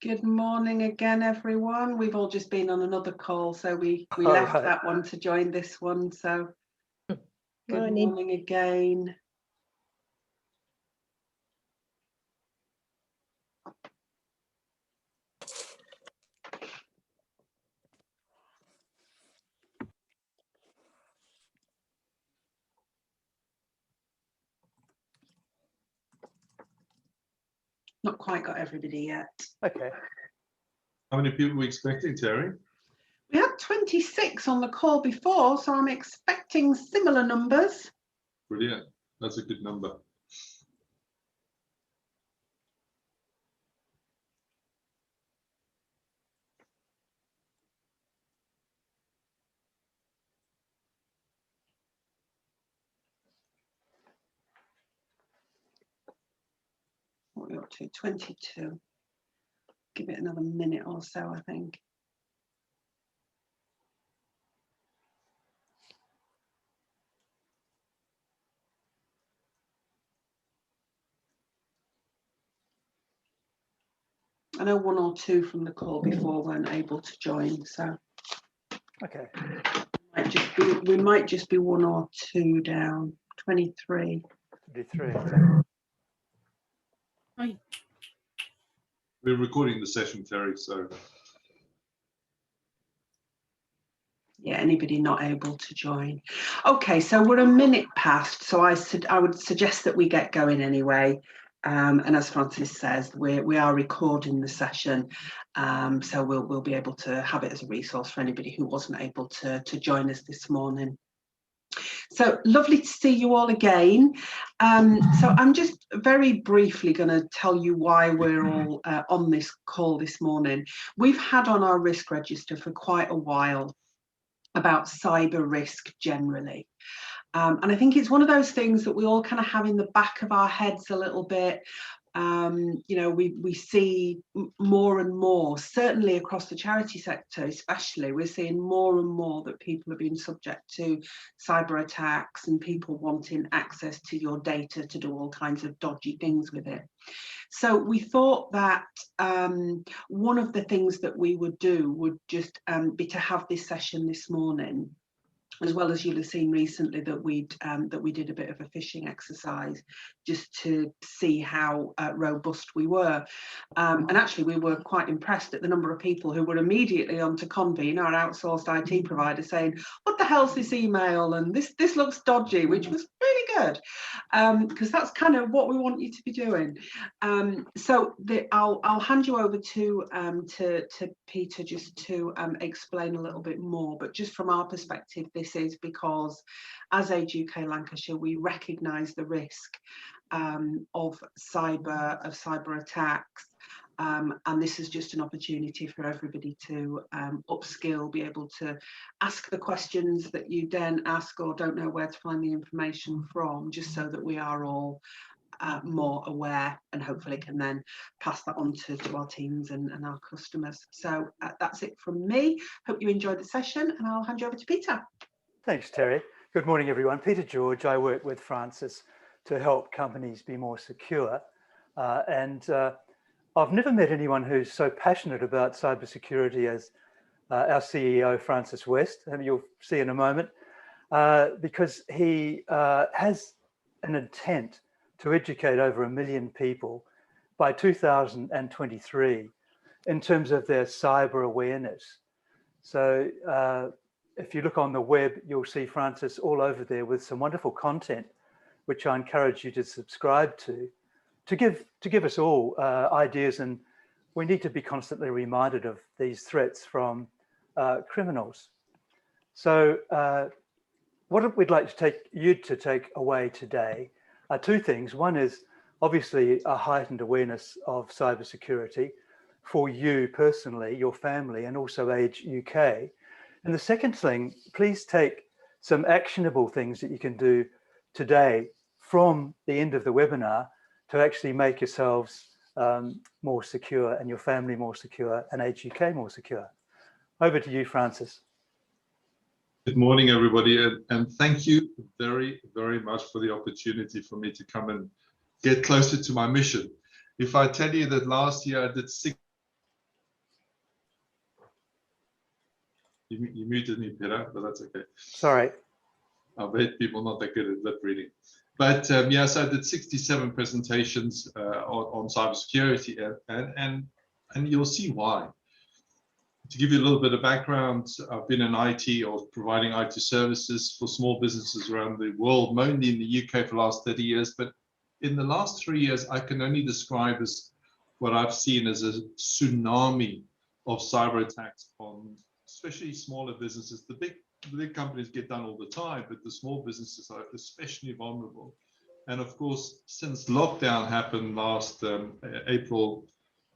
Good morning again, everyone. We've all just been on another call, so we left that one to join this one. So good morning again. Not quite got everybody yet. Okay. How many people are we expecting, Terry? We had 26 on the call before, so I'm expecting similar numbers. Brilliant. That's a good number. What are we up to? 22. Give it another minute or so, I think. I know one or two from the call before weren't able to join, so Okay. we might just be one or two down. 23. 23. Hi. We're recording the session, Terry, so. Yeah, anybody not able to join. Okay, so we're a minute past, so I would suggest that we get going anyway. And as Francis says, we are recording the session, so we'll be able to have it as a resource for anybody who wasn't able to join us this morning. So lovely to see you all again. So I'm just very briefly going to tell you why we're all on this call this morning. We've had on our risk register for quite a while about cyber risk generally. And I think it's one of those things that we all kind of have in the back of our heads a little bit. You know, we see more and more, certainly across the charity sector especially, we're seeing more and more that people are being subject to cyber attacks and people wanting access to your data to do all kinds of dodgy things with it. So we thought that one of the things that we would do would just be to have this session this morning, as well as you'll have seen recently that we did a bit of a phishing exercise just to see how robust we were. And actually we were quite impressed at the number of people who were immediately on to Convene, our outsourced IT provider, saying, what the hell's this email? And this looks dodgy, which was really good, because that's kind of what we want you to be doing. So I'll hand you over to Peter just to explain a little bit more, but just from our perspective, this is because as Age UK Lancashire, we recognise the risk of cyber attacks, and this is just an opportunity for everybody to upskill, be able to ask the questions that you then ask or don't know where to find the information from, just so that we are all more aware and hopefully can then pass that on to our teams and our customers. So that's it from me. Hope you enjoyed the session, and I'll hand you over to Peter. Thanks, Terry. Good morning, everyone. Peter George. I work with Francis to help companies be more secure. I've never met anyone who's so passionate about cybersecurity as our CEO, Francis West, whom you'll see in a moment, because he has an intent to educate over 1 million people by 2023 in terms of their cyber awareness. So if you look on the web, you'll see Francis all over there with some wonderful content, which I encourage you to subscribe to give us all ideas. And we need to be constantly reminded of these threats from criminals. So what we'd like to take away today are two things. One is obviously a heightened awareness of cybersecurity for you personally, your family, and also Age UK. And the second thing, please take some actionable things that you can do today from the end of the webinar to actually make yourselves more secure and your family more secure and Age UK more secure. Over to you, Francis. Good morning, everybody, and thank you very, very much for the opportunity for me to come and get closer to my mission. If I tell you that last year I did 6 You muted me, Peter, but that's okay. Sorry. I bet people not that good at lip reading. But yeah, so I did 67 presentations on cybersecurity, and you'll see why. To give you a little bit of background, I've been in IT or providing IT services for small businesses around the world, mainly in the UK for the last 30 years. But in the last 3 years, I can only describe as what I've seen as a tsunami of cyber attacks on especially smaller businesses. The big companies get done all the time, but the small businesses are especially vulnerable. And of course, since lockdown happened last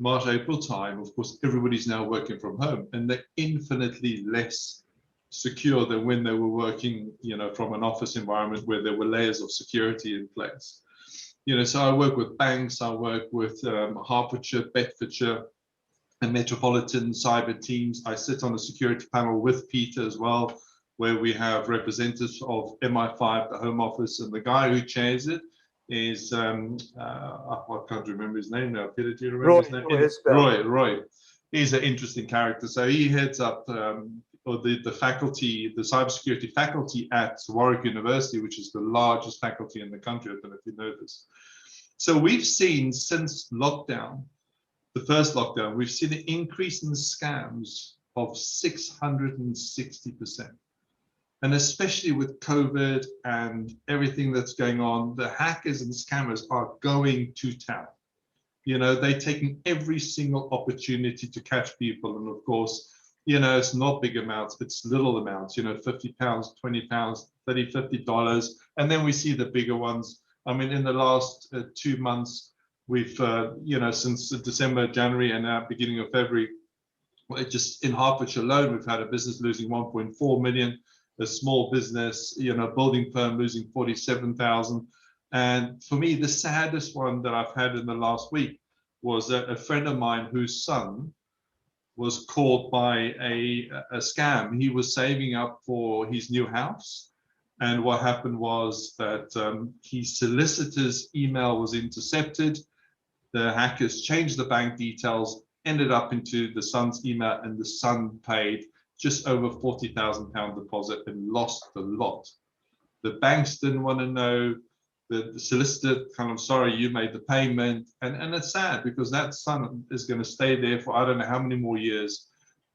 March, April time, of course, everybody's now working from home, and they're infinitely less secure than when they were working, from an office environment where there were layers of security in place. So I work with banks, I work with Hertfordshire, Bedfordshire, and Metropolitan cyber teams. I sit on a security panel with Peter as well, where we have representatives of MI5, the Home Office, and the guy who chairs it is, I can't remember his name now. Peter, do you remember his name? Roy. He's an interesting character. So he heads up the faculty, the cybersecurity faculty at Warwick University, which is the largest faculty in the country. I don't know if you know this. So we've seen since lockdown, the first lockdown, we've seen an increase in scams of 660%. And especially with COVID and everything that's going on, the hackers and scammers are going to town. They're taking every single opportunity to catch people. And of course, it's not big amounts, it's little amounts, £50, £20, $30, $50. And then we see the bigger ones. I mean, in the last 2 months, we've, since December, January, and now beginning of February, just in Hertfordshire alone, we've had a business losing 1.4 million. A small business, building firm losing 47,000. And for me, the saddest one that I've had in the last week was a friend of mine whose son was caught by a scam. He was saving up for his new house. And what happened was that his solicitor's email was intercepted. The hackers changed the bank details, ended up into the son's email, and the son paid just over £40,000 deposit and lost the lot. The banks didn't want to know. The solicitor kind of, sorry, you made the payment. And it's sad because that son is going to stay there for I don't know how many more years,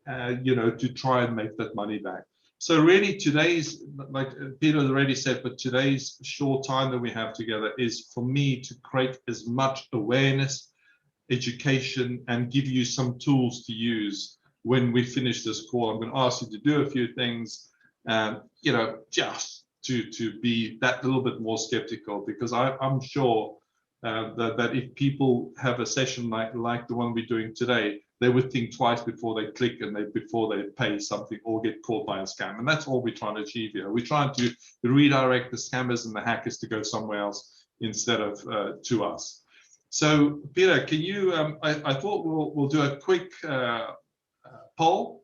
to try and make that money back. So really today's, like Peter already said, but today's short time that we have together is for me to create as much awareness, education, and give you some tools to use. When we finish this call, I'm going to ask you to do a few things, just to be that little bit more skeptical, because I'm sure that if people have a session like the one we're doing today, they would think twice before they click and before they pay something or get caught by a scam. And that's all we're trying to achieve here. We're trying to redirect the scammers and the hackers to go somewhere else instead of to us. So Peter, can you? I thought we'll do a quick poll,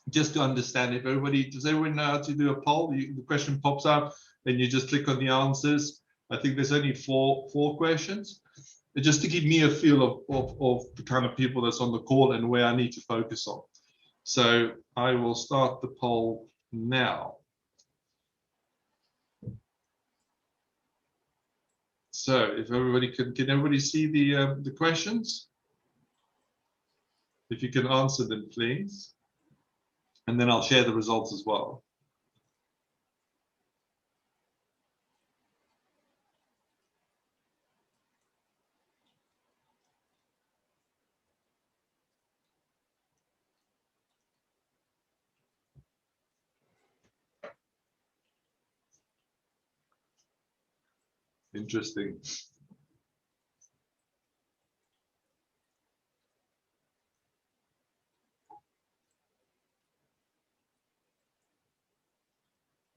just to understand if does everyone know how to do a poll? The question pops up and you just click on the answers. I think there's only four questions, just to give me a feel of the kind of people that's on the call and where I need to focus on. So I will start the poll now. So if everybody can everybody see the questions? If you can answer them, please. And then I'll share the results as well. Interesting.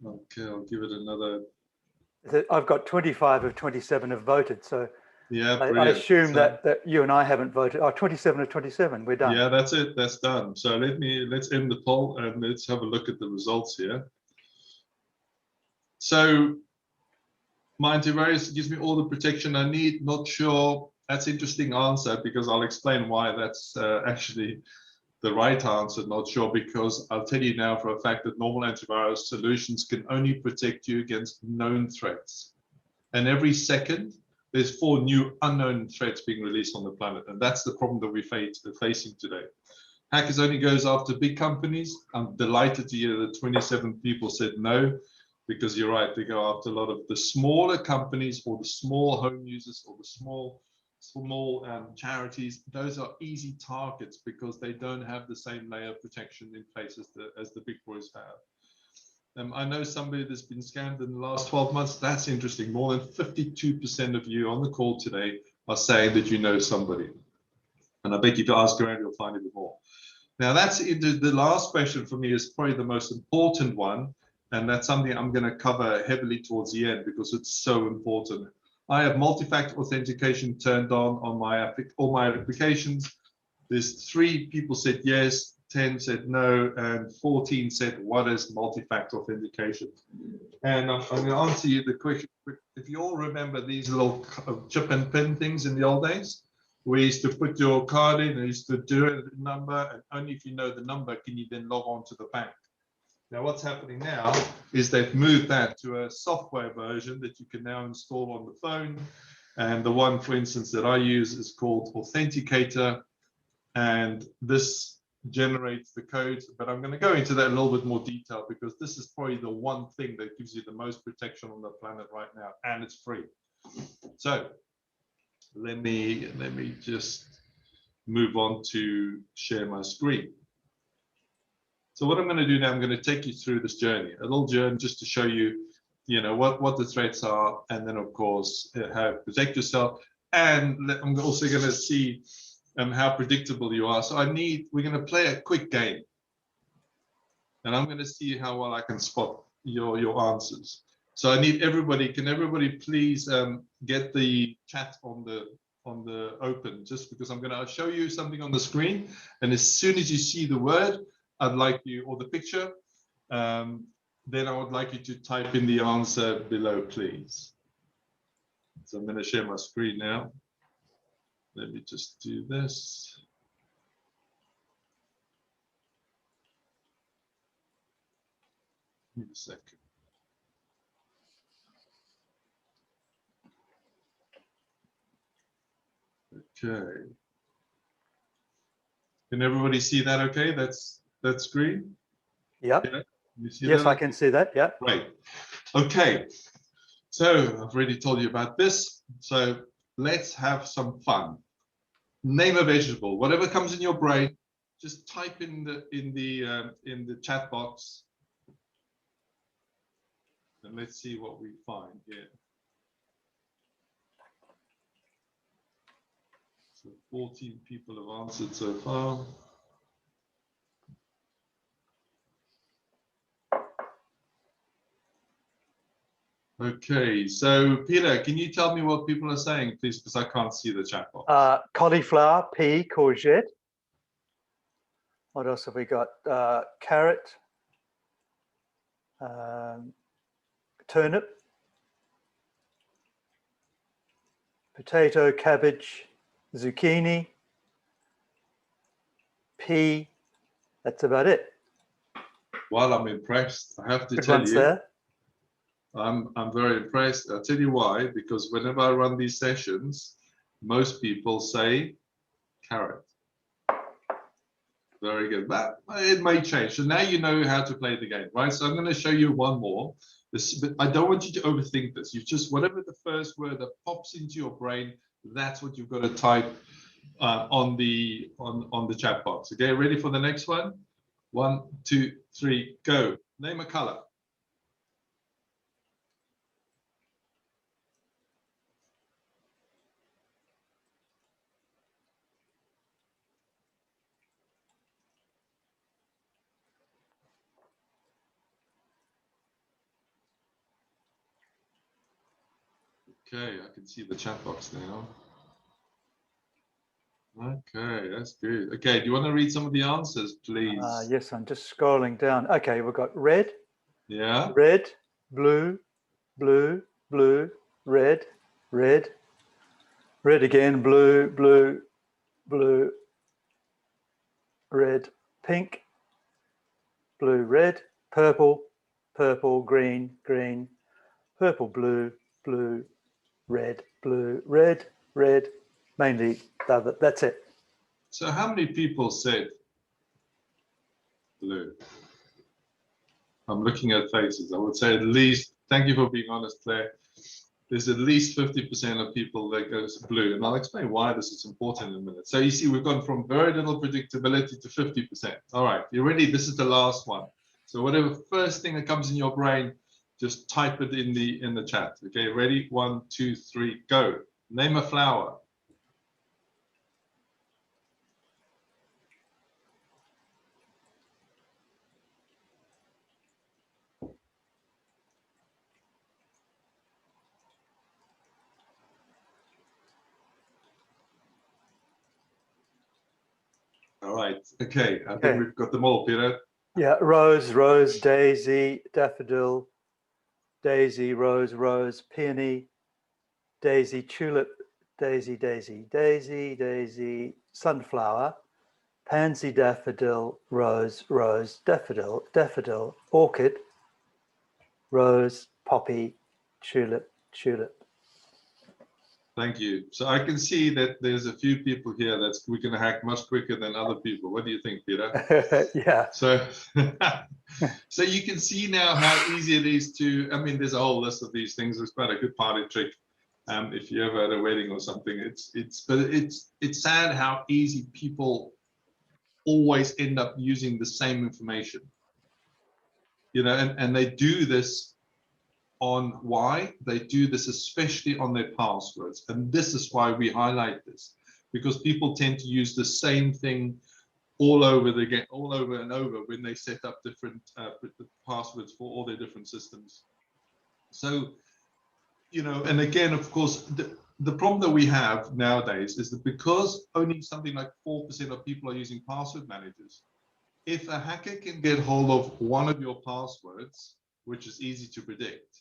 Okay, I'll give it another. I've got 25 of 27 have voted, so yeah, I assume that you and I haven't voted. Oh, 27 of 27, we're done. Yeah, that's it. That's done. So let's end the poll and let's have a look at the results here. So my antivirus gives me all the protection I need. Not sure. That's an interesting answer, because I'll explain why that's actually the right answer, not sure, because I'll tell you now for a fact that normal antivirus solutions can only protect you against known threats. And every second, there's 4 new unknown threats being released on the planet. And that's the problem that we're facing today. Hackers only goes after big companies. I'm delighted to hear that 27 people said no, because you're right, they go after a lot of the smaller companies or the small home users or the small charities. Those are easy targets because they don't have the same layer of protection in place as the big boys have. I know somebody that's been scammed in the last 12 months. That's interesting. More than 52% of you on the call today are saying that you know somebody. And I bet if you ask around, you'll find even more. Now, that's the last question for me is probably the most important one. And that's something I'm going to cover heavily towards the end because it's so important. I have multi-factor authentication turned on all my applications. There's 3 people said yes, 10 said no, and 14 said, what is multi-factor authentication? And I'm going to answer you the question. If you all remember these little chip and pin things in the old days, we used to put your card in, and used to do a number, and only if you know the number can you then log on to the bank. Now, what's happening now is they've moved that to a software version that you can now install on the phone. And the one, for instance, that I use is called Authenticator. And this generates the code. But I'm going to go into that in a little bit more detail because this is probably the one thing that gives you the most protection on the planet right now. And it's free. So let me just move on to share my screen. So what I'm going to do now, I'm going to take you through this journey, a little journey just to show you, what the threats are, and then of course how to protect yourself. And I'm also going to see how predictable you are. So we're going to play a quick game, and I'm going to see how well I can spot your answers. So I need everybody. Can everybody please get the chat on the open? Just because I'm going to show you something on the screen, and as soon as you see the word, I'd like you, or the picture, then I would like you to type in the answer below, please. So I'm going to share my screen now. Let me just do this. Give me a second. Okay. Can everybody see that okay? That screen? Yep. Yeah. You see yes, that? I can see that. Yeah. Right. Okay. So I've already told you about this. So let's have some fun. Name a vegetable. Whatever comes in your brain, just type in the chat box, and let's see what we find here. So 14 people have answered so far. Okay, so Peter, can you tell me what people are saying, please, because I can't see the chat box. Cauliflower, pea, courgette. What else have we got? Carrot, turnip, potato, cabbage, zucchini, pea. That's about it. Well, I'm impressed. I have to Good tell ones you. there. I'm very impressed. I'll tell you why, because whenever I run these sessions, most people say carrot. Very good. But it may change. So now you know how to play the game, right? So I'm going to show you one more. But I don't want you to overthink this. You just, whatever the first word that pops into your brain, that's what you've got to type on the chat box. Okay, ready for the next one? 1, 2, 3, go. Name a color. Okay, I can see the chat box now. Okay, that's good. Okay, do you want to read some of the answers, please? Yes, I'm just scrolling down. Okay, we've got red, Yeah. red, blue, blue, blue, red, red, red again, blue, blue, blue, red, pink, blue, red, purple, purple, green, green, purple, blue, blue, red, blue, red, red, mainly that's it. So how many people said blue? I'm looking at faces. I would say at least, thank you for being honest, Claire. There's at least 50% of people that goes blue. And I'll explain why this is important in a minute. So you see, we've gone from very little predictability to 50%. All right, you ready? This is the last one. So whatever first thing that comes in your brain, just type it in the chat. Okay, ready? 1, 2, 3, go. Name a flower. All right. Okay. I think we've got them all, Peter. Yeah. Rose, rose, daisy, daffodil, daisy, rose, rose, peony, daisy, tulip, daisy, daisy, daisy, daisy, sunflower, pansy, daffodil, rose, rose, daffodil, daffodil, orchid, rose, poppy, tulip, tulip. Thank you. So I can see that there's a few people here that we can hack much quicker than other people. What do you think, Peter? Yeah. So, so you can see now how easy it is to, I mean, there's a whole list of these things. It's quite a good party trick. If you ever at a wedding or something, it's sad how easy people always end up using the same information. You know, and they do this on why they do this, especially on their passwords. And this is why we highlight this, because people tend to use the same thing all over and over when they set up different passwords for all their different systems. So, you know, and again, of course, the problem that we have nowadays is that because only something like 4% of people are using password managers, if a hacker can get hold of one of your passwords, which is easy to predict,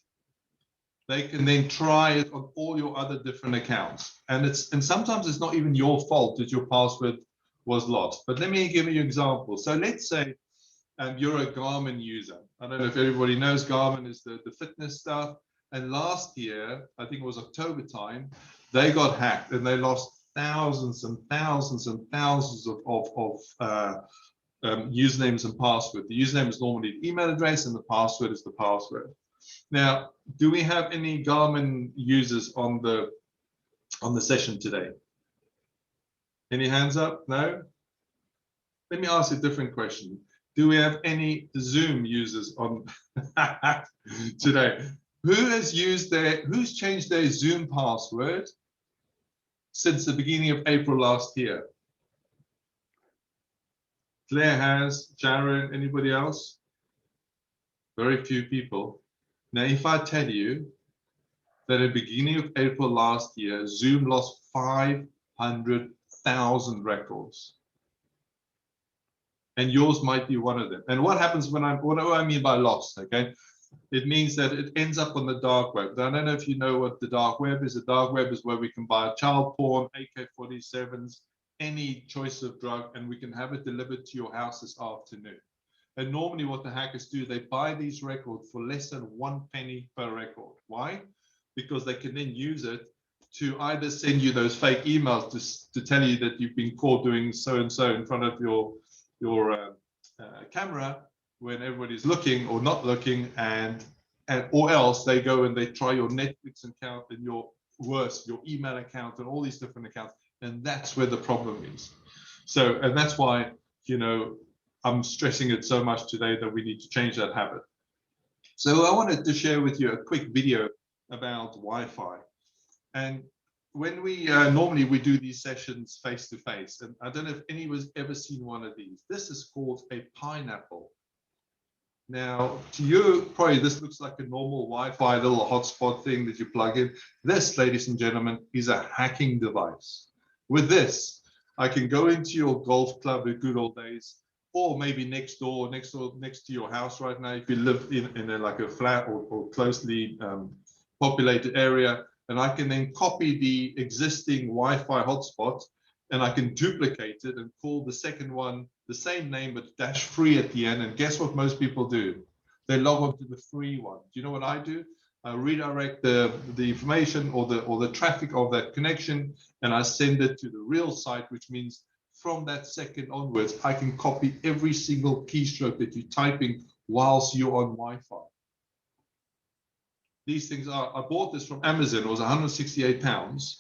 they can then try it on all your other different accounts. And sometimes it's not even your fault that your password was lost. But let me give you an example. So let's say you're a Garmin user. I don't know if everybody knows Garmin is the fitness stuff. And last year, I think it was October time, they got hacked and they lost thousands and thousands and thousands of usernames and passwords. The username is normally the email address and the password is the password. Now, do we have any Garmin users on the session today? Any hands up? No? Let me ask a different question. Do we have any Zoom users on today? Who's changed their Zoom password since the beginning of April last year? Claire has, Sharon, anybody else? Very few people. Now, if I tell you that at the beginning of April last year, Zoom lost 500,000 records. And yours might be one of them. And what happens what do I mean by lost, okay? It means that it ends up on the dark web. I don't know if you know what the dark web is. The dark web is where we can buy child porn, AK-47s, any choice of drug, and we can have it delivered to your house this afternoon. And normally what the hackers do, they buy these records for less than 1 penny per record. Why? Because they can then use it to either send you those fake emails to tell you that you've been caught doing so-and-so in front of your camera when everybody's looking or not looking, or else they go and they try your Netflix account and your email account and all these different accounts. And that's where the problem is. So, and that's why, you know, I'm stressing it so much today that we need to change that habit. So I wanted to share with you a quick video about Wi-Fi. And when we normally we do these sessions face to face, and I don't know if anyone's ever seen one of these. This is called a pineapple. Now, to you, probably this looks like a normal Wi-Fi little hotspot thing that you plug in. This, ladies and gentlemen, is a hacking device. With this, I can go into your golf club in good old days, or maybe next to your house right now, if you live in like a flat or closely populated area, and I can then copy the existing Wi-Fi hotspot and I can duplicate it and call the second one the same name but dash free at the end. And guess what most people do? They log on to the free one. Do you know what I do? I redirect the information or the traffic of that connection, and I send it to the real site, which means from that second onwards, I can copy every single keystroke that you're typing whilst you're on Wi-Fi. These things are, I bought this from Amazon, it was £168.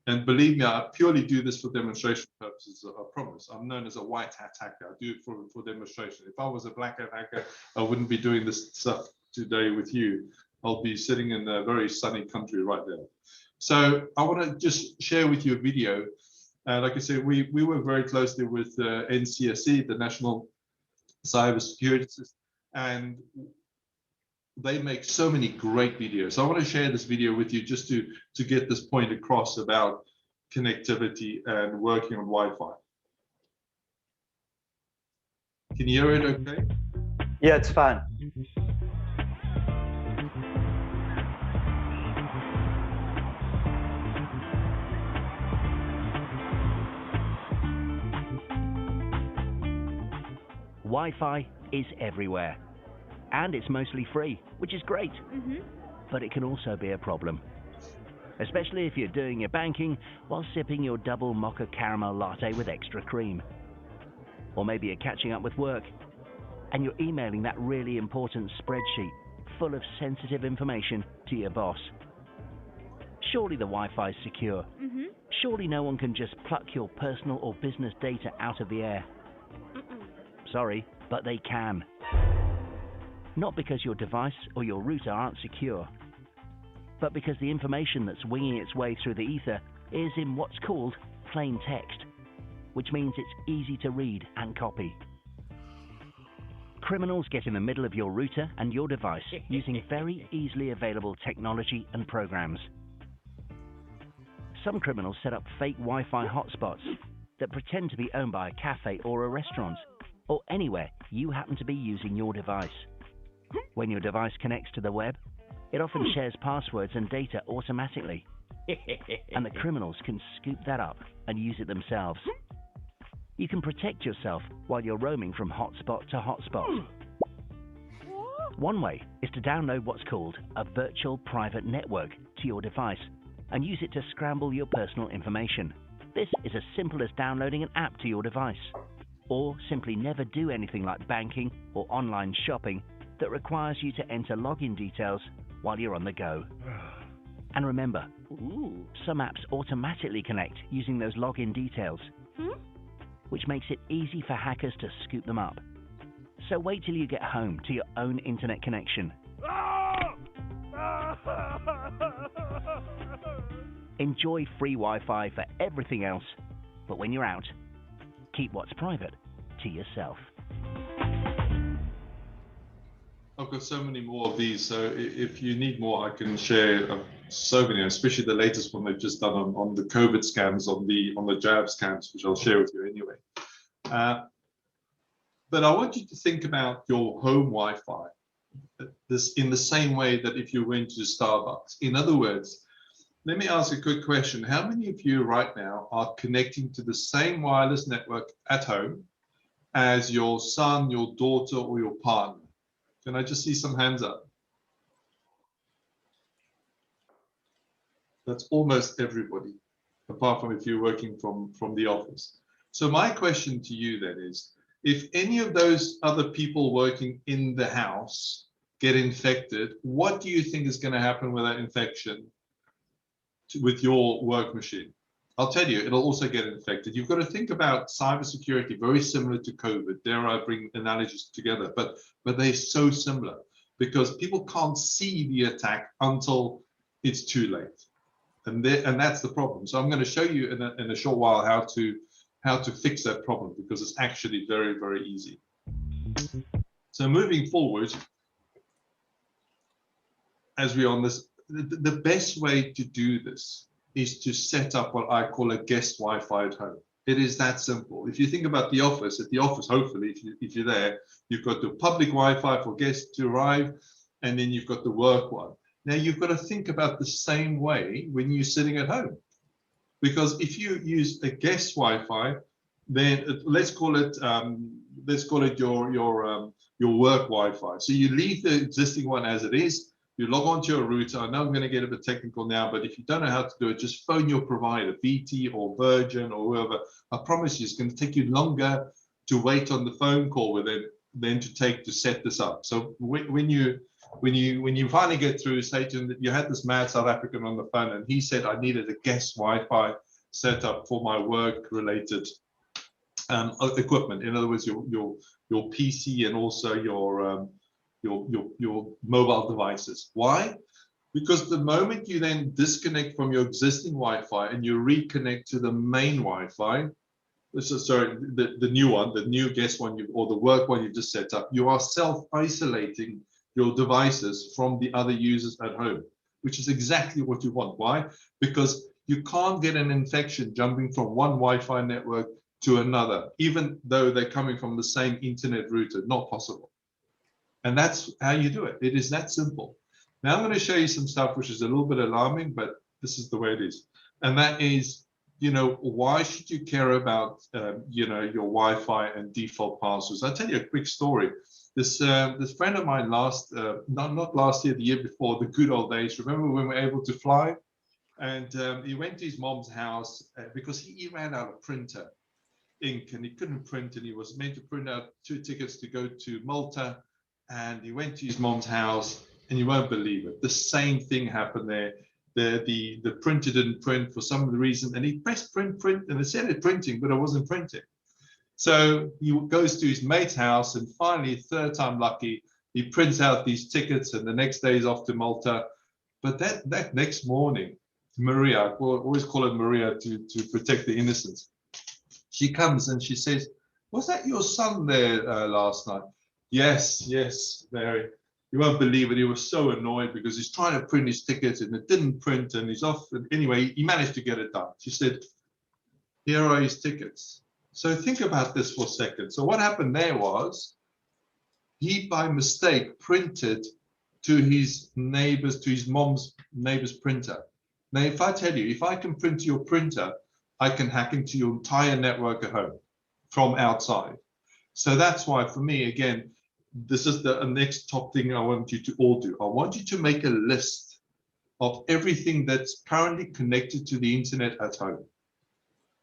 And believe me, I purely do this for demonstration purposes, I promise. I'm known as a white hat hacker. I do it for demonstration. If I was a black hat hacker, I wouldn't be doing this stuff today with you. I'll be sitting in a very sunny country right there. So I want to just share with you a video. Like I said, we work very closely with NCSC, the National Cyber Security System, and they make so many great videos. So I want to share this video with you just to get this point across about connectivity and working on Wi-Fi. Can you hear it okay? Yeah, it's fine. Wi-Fi is everywhere, and it's mostly free, which is great. But it can also be a problem, especially if you're doing your banking while sipping your double mocha caramel latte with extra cream. Or maybe you're catching up with work and you're emailing that really important spreadsheet full of sensitive information to your boss. Surely the Wi-Fi is secure. Surely no one can just pluck your personal or business data out of the air. Sorry, but they can. Not because your device or your router aren't secure, but because the information that's winging its way through the ether is in what's called plain text, which means it's easy to read and copy. Criminals get in the middle of your router and your device using very easily available technology and programs. Some criminals set up fake Wi-Fi hotspots that pretend to be owned by a cafe or a restaurant, or anywhere you happen to be using your device. When your device connects to the web, it often shares passwords and data automatically, and the criminals can scoop that up and use it themselves. You can protect yourself while you're roaming from hotspot to hotspot. One way is to download what's called a virtual private network to your device and use it to scramble your personal information. This is as simple as downloading an app to your device, or simply never do anything like banking or online shopping that requires you to enter login details while you're on the go. And remember, some apps automatically connect using those login details, which makes it easy for hackers to scoop them up. So wait till you get home to your own internet connection. Enjoy free Wi-Fi for everything else, but when you're out, keep what's private to yourself. I've got so many more of these, so if you need more, I can share so many, especially the latest one they've just done on the COVID scams, on the jab scams, which I'll share with you anyway. But I want you to think about your home Wi-Fi this in the same way that if you went to Starbucks. In other words, let me ask a quick question. How many of you right now are connecting to the same wireless network at home as your son, your daughter, or your partner? Can I just see some hands up? That's almost everybody, apart from if you're working from the office. So my question to you then is, if any of those other people working in the house get infected, what do you think is going to happen with that infection with your work machine? I'll tell you, it'll also get infected. You've got to think about cybersecurity very similar to COVID. Dare I bring analogies together, but they're so similar because people can't see the attack until it's too late, and that's the problem. So I'm going to show you in a short while how to fix that problem, because it's actually very, very easy. So moving forward, as we're on this, the best way to do this is to set up what I call a guest Wi-Fi at home. It is that simple. If you think about the office, at the office, hopefully, if you're there, you've got the public Wi-Fi for guests to arrive, and then you've got the work one. Now you've got to think about the same way when you're sitting at home, Because if you use a guest Wi-Fi, then let's call it your work Wi-Fi. So you leave the existing one as it is. You log onto your router. I know I'm going to get a bit technical now, but if you don't know how to do it, just phone your provider, BT or Virgin or whoever. I promise you, it's going to take you longer to wait on the phone call with it than to set this up. So when you finally get through, say to him that you had this mad South African on the phone, and he said I needed a guest Wi-Fi set up for my work-related equipment. In other words, your PC and also your mobile devices. Why? Because the moment you then disconnect from your existing Wi-Fi and you reconnect to the main Wi-Fi, sorry, the new one, the new guest one, or the work one you just set up, you are self-isolating your devices from the other users at home, which is exactly what you want. Why? Because you can't get an infection jumping from one Wi-Fi network to another, even though they're coming from the same internet router. Not possible. And that's how you do it. It is that simple. Now I'm going to show you some stuff which is a little bit alarming, but this is the way it is. And that is, why should you care about, your Wi-Fi and default passwords? I'll tell you a quick story. This friend of mine not last year, the year before, the good old days. Remember when we were able to fly? And he went to his mom's house because he ran out of printer ink and he couldn't print, and he was meant to print out 2 tickets to go to Malta. And he went to his mom's house, and you won't believe it. The same thing happened there. The printer didn't print for some reason, and he pressed print, and it said it printing, but it wasn't printing. So he goes to his mate's house, and finally, third time lucky, he prints out these tickets, and the next day he's off to Malta. But that next morning, Maria, I always call her Maria to protect the innocents. She comes and she says, "Was that your son there last night?" Yes, Mary. You won't believe it. He was so annoyed because he's trying to print his tickets and it didn't print, and he's off. And anyway, he managed to get it done. She said, "Here are his tickets." So think about this for a second. So what happened there was he, by mistake, printed to his mom's neighbor's printer. Now, if I tell you, if I can print to your printer, I can hack into your entire network at home from outside. So that's why, for me, again, this is the next top thing I want you to all do. I want you to make a list of everything that's currently connected to the internet at home.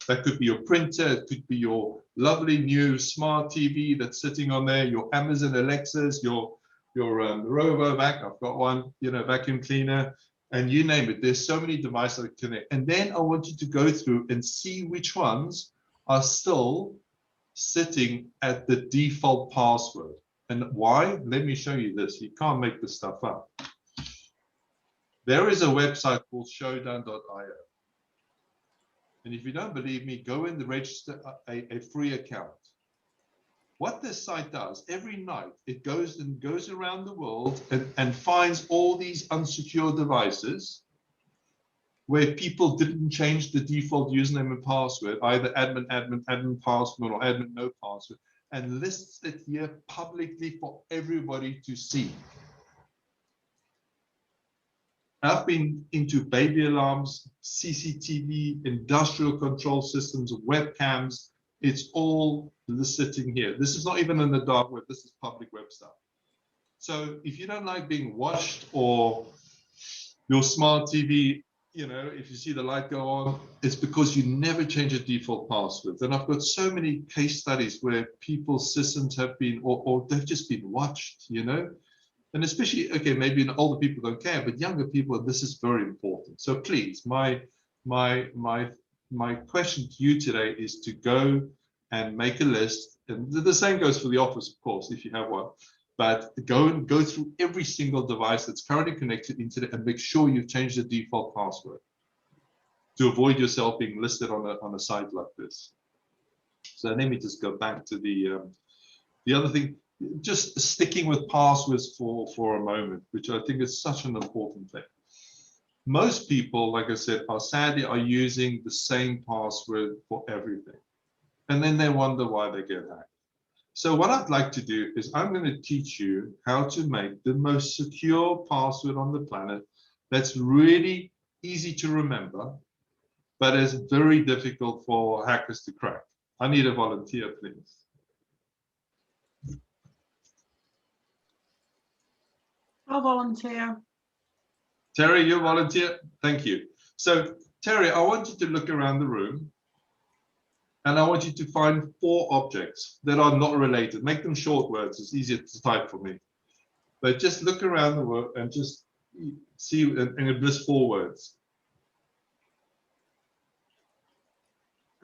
That could be your printer, it could be your lovely new smart TV that's sitting on there, your Amazon Alexas, your RoboVac, I've got one, vacuum cleaner, and you name it. There's so many devices that connect. And then I want you to go through and see which ones are still sitting at the default password. And why? Let me show you this. You can't make this stuff up. There is a website called showdown.io. And if you don't believe me, go and register a free account. What this site does, every night, it goes around the world and finds all these unsecured devices where people didn't change the default username and password, either admin password or admin no password, and lists it here publicly for everybody to see. I've been into baby alarms, CCTV, industrial control systems, webcams. It's all sitting here. This is not even in the dark web. This is public web stuff. So if you don't like being watched, or your smart TV, if you see the light go on, it's because you never change the default passwords. And I've got so many case studies where people's systems have been, or they've just been watched, And especially, okay, maybe older people don't care, but younger people, this is very important. So please, my question to you today is to go and make a list. And the same goes for the office, of course, if you have one. But go through every single device that's currently connected to the internet and make sure you've changed the default password to avoid yourself being listed on a site like this. So let me just go back to the other thing. Just sticking with passwords for a moment, which I think is such an important thing. Most people, like I said, sadly are using the same password for everything. And then they wonder why they get hacked. So what I'd like to do is I'm going to teach you how to make the most secure password on the planet that's really easy to remember, but it's very difficult for hackers to crack. I need a volunteer, please. I'll volunteer. Terry, you volunteer? Thank you. So, Terry, I want you to look around the room and I want you to find 4 objects that are not related. Make them short words. It's easier to type for me. But just look around the world and just see, and it lists 4 words.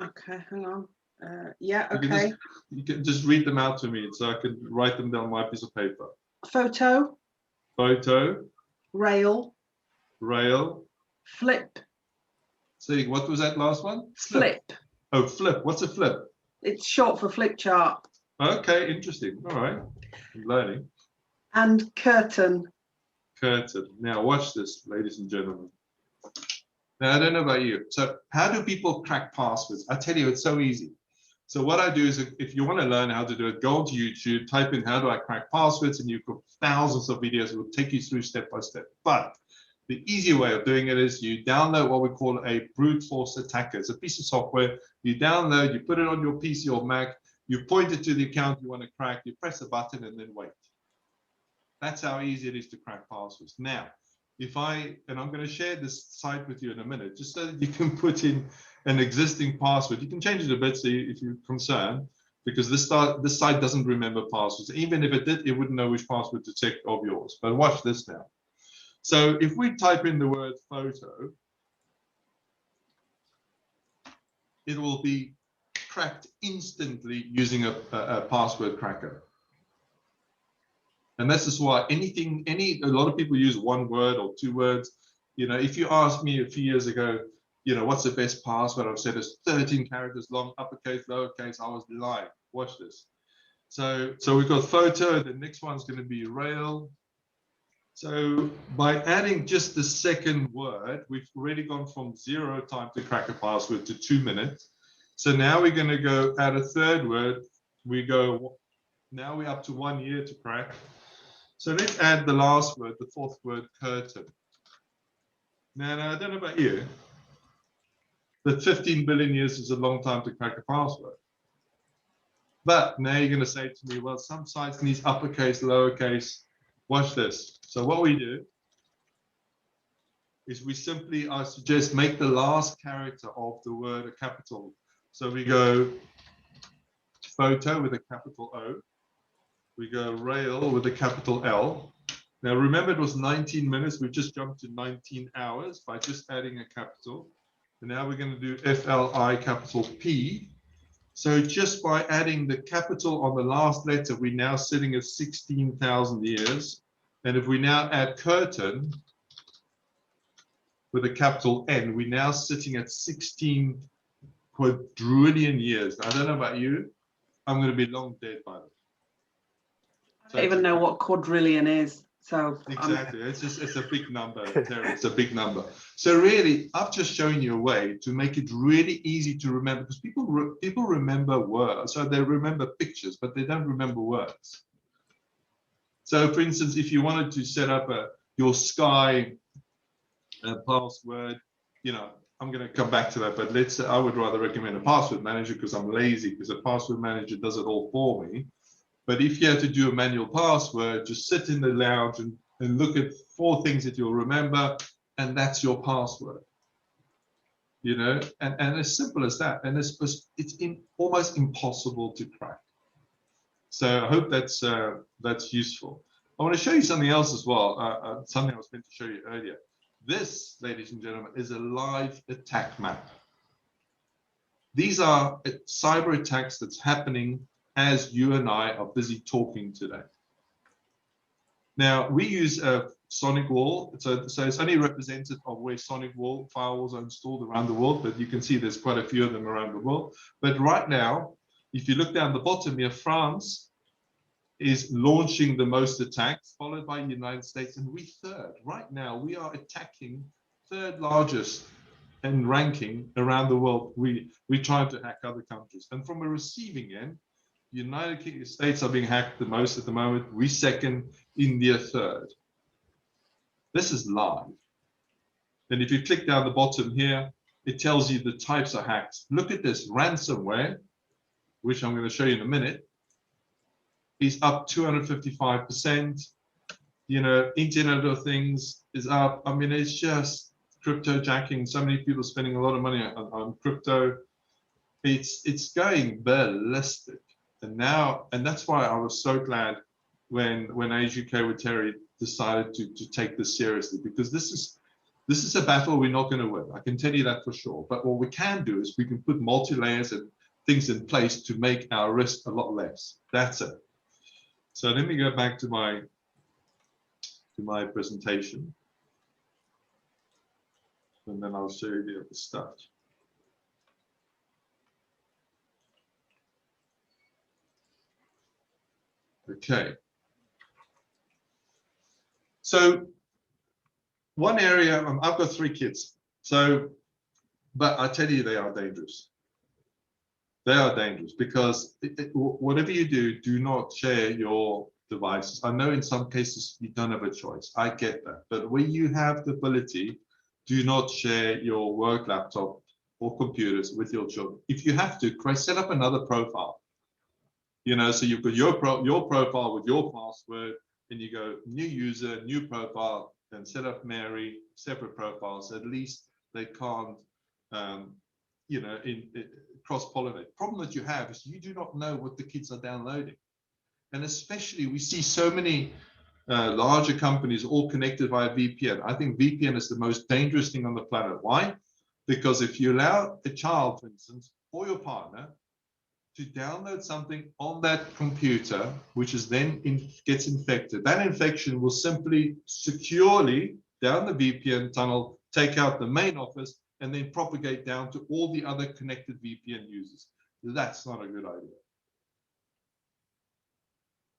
Okay, hang on. Yeah, okay. You can just read them out to me so I can write them down on my piece of paper. Photo. Photo. Rail. Rail. Flip. See, what was that last one? Flip. Oh, flip. What's a flip? It's short for flip chart. Okay, interesting. All right. I'm learning. And curtain. Curtain. Now watch this, ladies and gentlemen. Now, I don't know about you. So how do people crack passwords? I tell you, it's so easy. So what I do is, if you want to learn how to do it, go onto YouTube, type in how do I crack passwords, and you've got thousands of videos that will take you through step by step. But the easy way of doing it is you download what we call a brute force attacker. It's a piece of software you download, you put it on your PC or Mac, you point it to the account you want to crack, you press a button and then wait. That's how easy it is to crack passwords. Now, and I'm going to share this site with you in a minute, just so that you can put in an existing password. You can change it a bit if you're concerned, because this site doesn't remember passwords. Even if it did, it wouldn't know which password to check of yours. But watch this now. So if we type in the word photo, it will be cracked instantly using a password cracker. And this is why a lot of people use 1 word or 2 words. You know, if you asked me a few years ago, you know, what's the best password? I've said it's 13 characters long, uppercase, lowercase. I was lying. Watch this. So we've got photo. The next one's going to be rail. So by adding just the second word, we've already gone from 0 time to crack a password to 2 minutes. So now we're going to go add a third word. Now we're up to 1 year to crack. So let's add the last word, the 4th word, curtain. Now, I don't know about you, but 15 billion years is a long time to crack a password. But now you're going to say to me, well, some sites need uppercase, lowercase. Watch this. So what we do is we simply, I suggest, make the last character of the word a capital. So we go photo with a capital O. We go rail with a capital L. Now remember, it was 19 minutes. We've just jumped to 19 hours by just adding a capital. And now we're going to do FLI capital P. So just by adding the capital on the last letter, we're now sitting at 16,000 years. And if we now add curtain with a capital N, we're now sitting at 16 quadrillion years. I don't know about you. I'm going to be long dead by then. I don't even know what quadrillion is. So exactly, it's a big number, Terry. It's a big number. So really, I've just shown you a way to make it really easy to remember, because people remember words, so they remember pictures, but they don't remember words. So, for instance, if you wanted to set up your Sky password, you know, I'm going to come back to that, but I would rather recommend a password manager because I'm lazy, because a password manager does it all for me. But if you have to do a manual password, just sit in the lounge and look at 4 things that you'll remember, and that's your password. You know, and as simple as that. And it's almost impossible to crack. So I hope that's useful. I want to show you something else as well, something I was meant to show you earlier. This, ladies and gentlemen, is a live attack map. These are cyber attacks that's happening as you and I are busy talking today. Now, we use a Sonic Wall, so it's only representative of where Sonic Wall firewalls are installed around the world, but you can see there's quite a few of them around the world. But right now, if you look down the bottom here, France is launching the most attacks, followed by the United States, and we're 3rd. Right now, we are attacking 3rd largest in ranking around the world. We're trying to hack other countries. And from a receiving end, United States are being hacked the most at the moment. We 2nd, India 3rd. This is live. And if you click down the bottom here, It tells you the types of hacks. Look at this, ransomware, which I'm going to show you in a minute, is up 255%. You know, Internet of Things is up. I mean, it's just crypto jacking. So many people spending a lot of money on crypto. It's going ballistic. And that's why I was so glad when Age UK with Terry decided to take this seriously, because this is a battle we're not going to win. I can tell you that for sure. But what we can do is we can put multi-layers and things in place to make our risk a lot less. That's it. So let me go back to my presentation, and then I'll show you the other stuff. Okay. So one area, I've got 3 kids. So, but I tell you, they are dangerous. They are dangerous because whatever you do not share your devices. I know in some cases you don't have a choice. I get that. But when you have the ability, do not share your work laptop or computers with your children. If you have to, set up another profile. You know, so you've got your profile with your password, and you go new user, new profile, and set up Mary, separate profiles. At least they can't, you know, cross-pollinate. Problem that you have is you do not know what the kids are downloading. And especially we see so many larger companies all connected via VPN. I think VPN is the most dangerous thing on the planet. Why? Because if you allow a child, for instance, or your partner to download something on that computer, which is then gets infected, that infection will simply securely down the VPN tunnel, take out the main office, and then propagate down to all the other connected VPN users. That's not a good idea.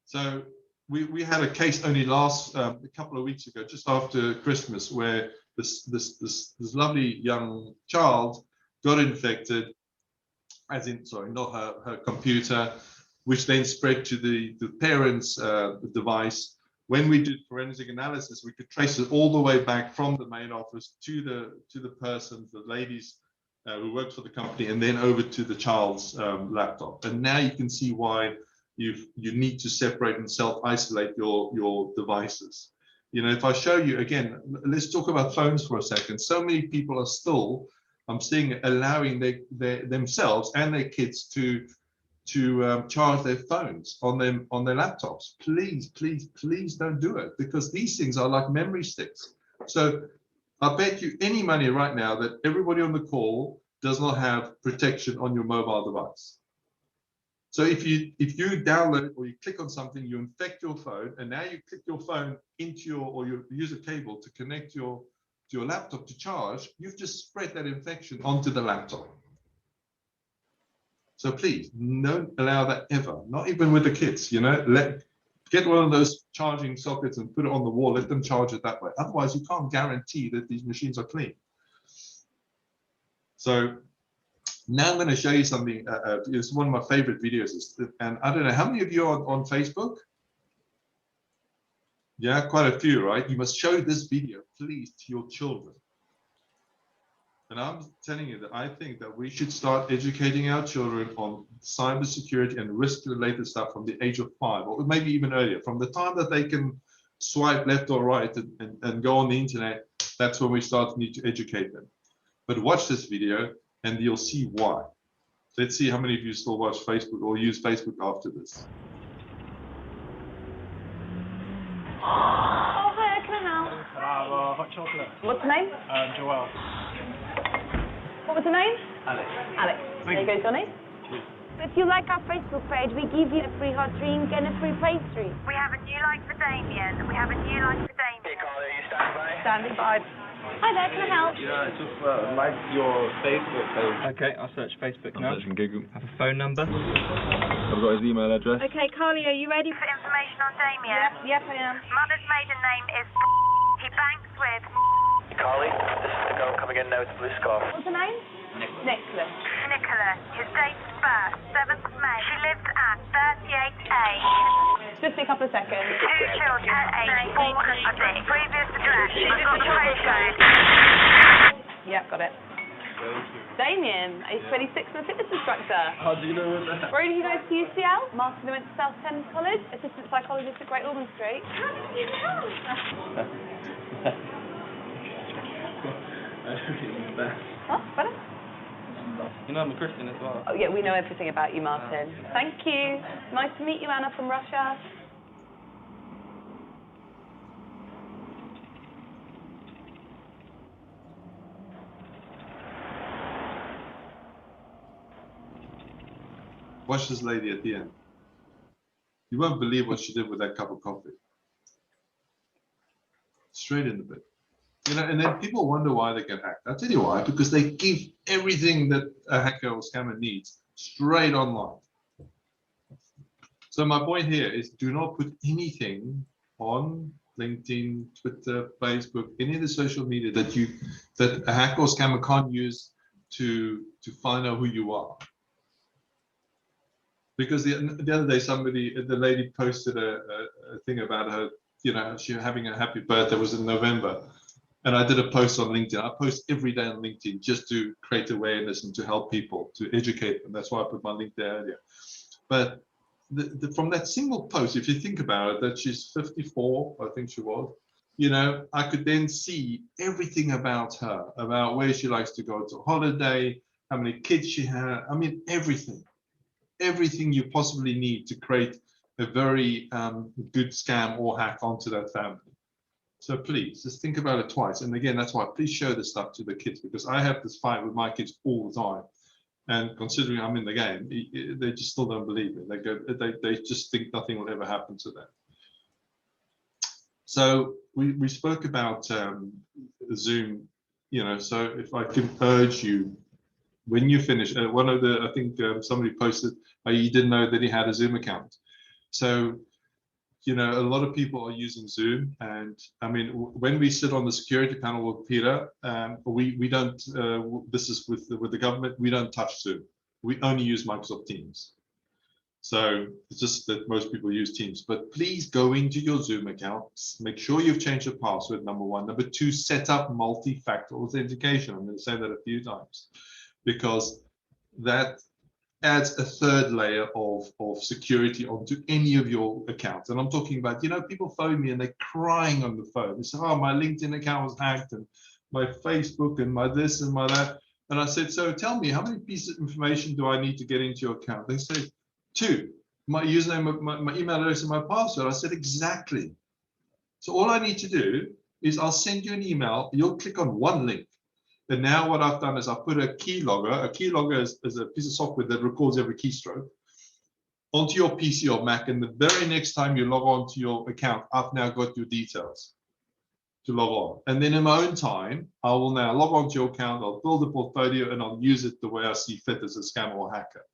So we had a case only a couple of weeks ago, just after Christmas, where this lovely young child got infected, as in, sorry, not her computer, which then spread to the parents' device. When we did forensic analysis, we could trace it all the way back from the main office to the person, the ladies who worked for the company, and then over to the child's laptop. And now you can see why you need to separate and self-isolate your devices. You know, if I show you again, let's talk about phones for a second. So many people are still, I'm seeing, allowing themselves and their kids to charge their phones on their laptops. Please don't do it, because these things are like memory sticks. So I bet you any money right now that everybody on the call does not have protection on your mobile device. So if you download or you click on something, you infect your phone, and now you click your phone into you use a cable to connect your laptop to charge, you've just spread that infection onto the laptop. So please, don't allow that ever, not even with the kids, you know. Get one of those charging sockets and put it on the wall, let them charge it that way. Otherwise, you can't guarantee that these machines are clean. So now I'm going to show you something. It's one of my favorite videos, and I don't know, how many of you are on Facebook? Yeah, quite a few, right? You must show this video, please, to your children. And I'm telling you that I think that we should start educating our children on cybersecurity and risk-related stuff from the age of 5, or maybe even earlier. From the time that they can swipe left or right and go on the internet, that's when we need to educate them. But watch this video and you'll see why. Let's see how many of you still watch Facebook or use Facebook after this. Oh, hi, can I help? Hot chocolate. What's the name? Joelle. What was the name? Alex. Alex. There you go, Johnny. Cheers. If you like our Facebook page, we give you a free hot drink and a free pastry. We have a new like for Damien. We have a new like for Damien. Hey, Carly, are you standing by? Standing by. Hi there, can I help? Yeah, just like your Facebook page. Okay, I'll search Facebook I'm now. searching Google. Have a phone number. I've got his email address. Okay, Carly, are you ready For information on Damien. Yep, I am. Mother's maiden name is he banks with Carly, this is the girl coming in now with the blue scarf. What's the name? Nicholas. Nicholas. His date of birth, 7th of May. She lives at 38A. Just a couple of seconds. 2 children at age 4 and 6. Previous address. I've got the postcode. Yep, got it. Damien, age 26 and a fitness instructor. How do you know what that? Where did you go to UCL? Martin went to South Thames College, assistant psychologist at Great Ormond Street. How did you know? I don't even know. What? Better? You know I'm a Christian as well. Oh yeah, we know everything about you, Martin. Thank you. Nice to meet you, Anna from Russia. Watch this lady at the end. You won't believe what she did with that cup of coffee. Straight in the bin. You know, and then people wonder why they get hacked. I'll tell you why, because they give everything that a hacker or scammer needs straight online. So my point here is, do not put anything on LinkedIn, Twitter, Facebook, any of the social media that a hacker or scammer can't use to find out who you are. Because the other day, the lady posted a thing about her, you know, she having a happy birthday, was in November. And I did a post on LinkedIn. I post every day on LinkedIn just to create awareness and to help people, to educate them. That's why I put my link there earlier. But from that single post, if you think about it, that she's 54, I think she was, you know, I could then see everything about her, about where she likes to go to holiday, how many kids she had. I mean, everything you possibly need to create a very good scam or hack onto that family. So please just think about it twice. And again, that's why please show this stuff to the kids, because I have this fight with my kids all the time. And considering I'm in the game, they just still don't believe it. They just think nothing will ever happen to them. So we spoke about Zoom, you know, so if I can urge you, when you finish, I think somebody posted, he didn't know that he had a Zoom account. So, you know, a lot of people are using Zoom. And I mean, when we sit on the security panel with Peter, we don't, this is with the government, we don't touch Zoom. We only use Microsoft Teams. So it's just that most people use Teams, but please go into your Zoom account, make sure you've changed your password, number one. Number two, set up multi-factor authentication. I'm going to say that a few times, because that adds a third layer of security onto any of your accounts. And I'm talking about, you know, people phone me and they're crying on the phone. They say, oh, my LinkedIn account was hacked and my Facebook and my this and my that. And I said, so tell me, how many pieces of information do I need to get into your account? They say, 2, my username, my email address and my password. I said, exactly. So all I need to do is I'll send you an email. You'll click on one link. And now what I've done is I've put a keylogger. A keylogger is a piece of software that records every keystroke onto your PC or Mac. And the very next time you log on to your account, I've now got your details to log on. And then in my own time, I will now log on to your account. I'll build a portfolio and I'll use it the way I see fit as a scammer or hacker.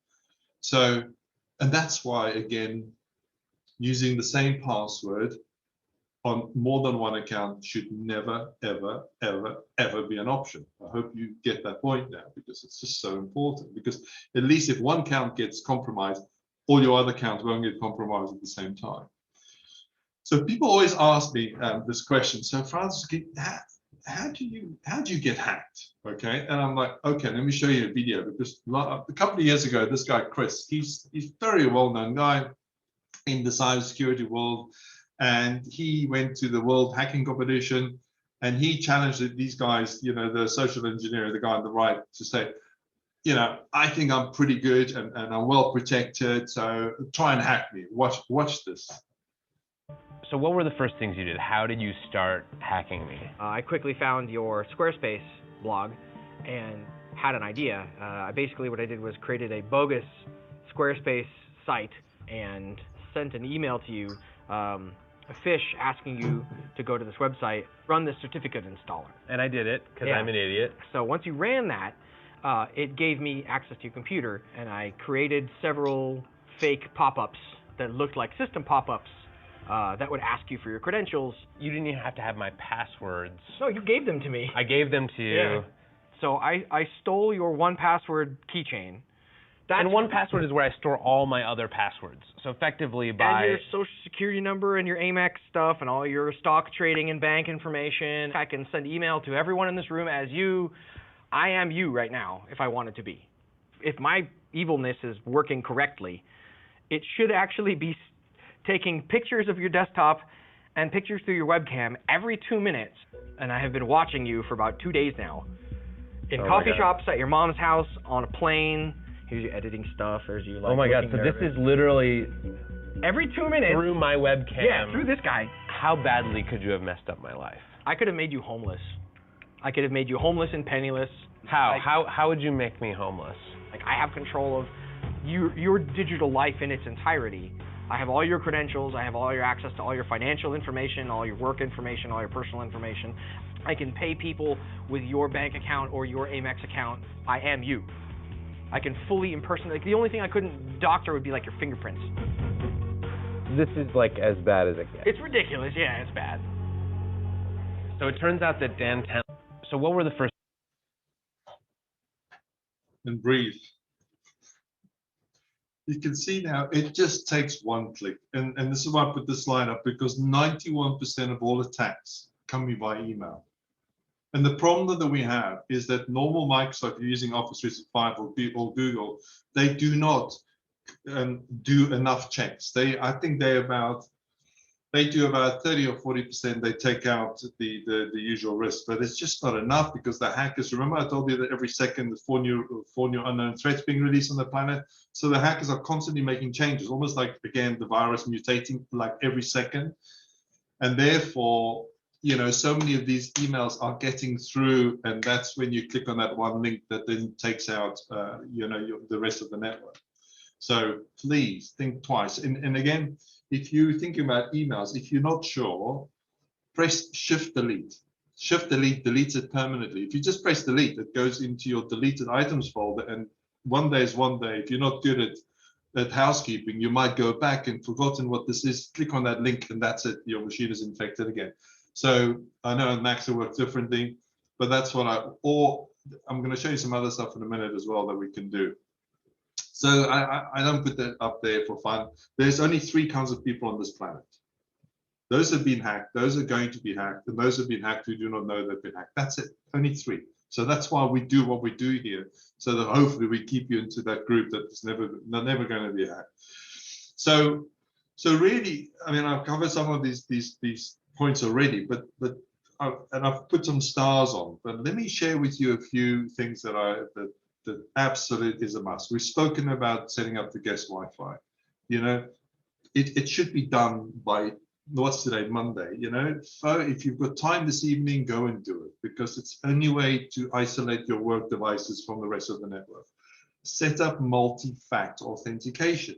So, and that's why, again, using the same password on more than one account should never, ever, ever, ever be an option. I hope you get that point now, because it's just so important. Because at least if one account gets compromised, all your other accounts won't get compromised at the same time. So people always ask me this question. So Francis, how do you get hacked? Okay, and I'm like, okay, let me show you a video, because a couple of years ago, this guy Chris, he's very well-known guy in the cybersecurity world. And he went to the World Hacking Competition and he challenged these guys, you know, the social engineer, the guy on the right, to say, you know, I think I'm pretty good and I'm well protected, so try and hack me. Watch this. So what were the first things you did? How did you start hacking me? I quickly found your Squarespace blog and had an idea. Basically what I did was created a bogus Squarespace site and sent an email to you, a fish asking you to go to this website, run the certificate installer. And I did it, because I'm an idiot. So once you ran that, it gave me access to your computer, and I created several fake pop-ups that looked like system pop-ups that would ask you for your credentials. You didn't even have to have my passwords. No, you gave them to me. I gave them to you. Yeah. So I stole your 1Password keychain. And 1Password is where I store all my other passwords. So effectively by... And your social security number and your Amex stuff and all your stock trading and bank information. I can send email to everyone in this room as you I am you right now if I want it to be. If my evilness is working correctly, it should actually be taking pictures of your desktop and pictures through your webcam every 2 minutes. And I have been watching you for about 2 days now. In coffee shops, at your mom's house, on a plane. Here's you editing stuff. There's you like. Oh my God! So nervous. this is literally every 2 minutes through my webcam. Yeah, through this guy. How badly could you have messed up my life? I could have made you homeless. I could have made you homeless and penniless. How? Like, How would you make me homeless? Like, I have control of your digital life in its entirety. I have all your credentials. I have all your access to all your financial information, all your work information, all your personal information. I can pay people with your bank account or your Amex account. I am you. I can fully impersonate. Like, the only thing I couldn't doctor would be like your fingerprints. This is like as bad as it gets. It's ridiculous. Yeah, it's bad. So it turns out that Dan So what were the first? And breathe. You can see now, it just takes one click. And this is why I put this slide up, because 91% of all attacks come via email. And the problem that we have is that normal Microsoft using Office 365 or Google, they do not do enough checks. I think they do about 30 or 40%. They take out the usual risk, but it's just not enough, because the hackers, remember I told you that every second there's four new unknown threats being released on the planet. So the hackers are constantly making changes, almost like, again, the virus mutating like every second. And therefore, so many of these emails are getting through, and that's when you click on that one link that then takes out, the rest of the network. So please think twice. And again, if you're thinking about emails, if you're not sure, press Shift Delete. Shift Delete deletes it permanently. If you just press Delete, it goes into your deleted items folder. And one day is one day. If you're not good at housekeeping, you might go back and forgotten what this is. Click on that link, and that's it. Your machine is infected again. So I know Macs will work differently, but that's what I'm going to show you some other stuff in a minute as well that we can do. So I don't put that up there for fun. There's only 3 kinds of people on this planet. Those have been hacked, those are going to be hacked, and those have been hacked who do not know they've been hacked. That's it, only 3. So that's why we do what we do here, so that hopefully we keep you into that group that is never going to be hacked. So really, I mean, I've covered some of these points already, but I've put some stars on. But let me share with you a few things that absolutely is a must. We've spoken about setting up the guest Wi-Fi. It should be done by, what's today, Monday. So if you've got time this evening, go and do it, because it's the only way to isolate your work devices from the rest of the network. Set up multi-factor authentication.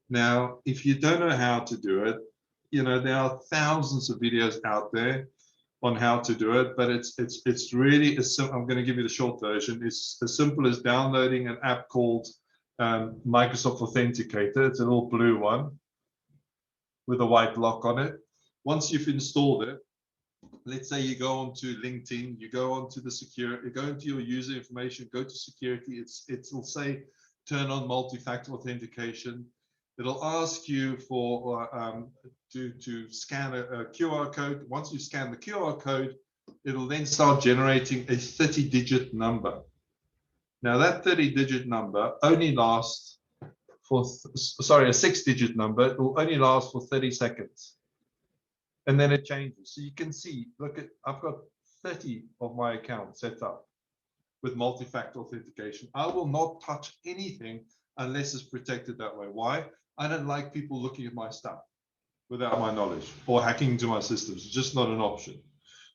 Now, if you don't know how to do it, there are thousands of videos out there on how to do it, but it's really I'm going to give you the short version. It's as simple as downloading an app called Microsoft Authenticator. It's a little blue one with a white lock on it. Once you've installed it, let's say you go onto LinkedIn, you go onto the security, you go into your user information, go to security. It'll say turn on multi-factor authentication. It'll ask you for to scan a QR code. Once you scan the QR code, it'll then start generating a 30-digit number. Now that 30-digit number only lasts for, a 6-digit number. It will only last for 30 seconds. And then it changes. So you can see, look, I've got 30 of my accounts set up with multi-factor authentication. I will not touch anything unless it's protected that way. Why? I don't like people looking at my stuff without my knowledge or hacking into my systems. It's just not an option.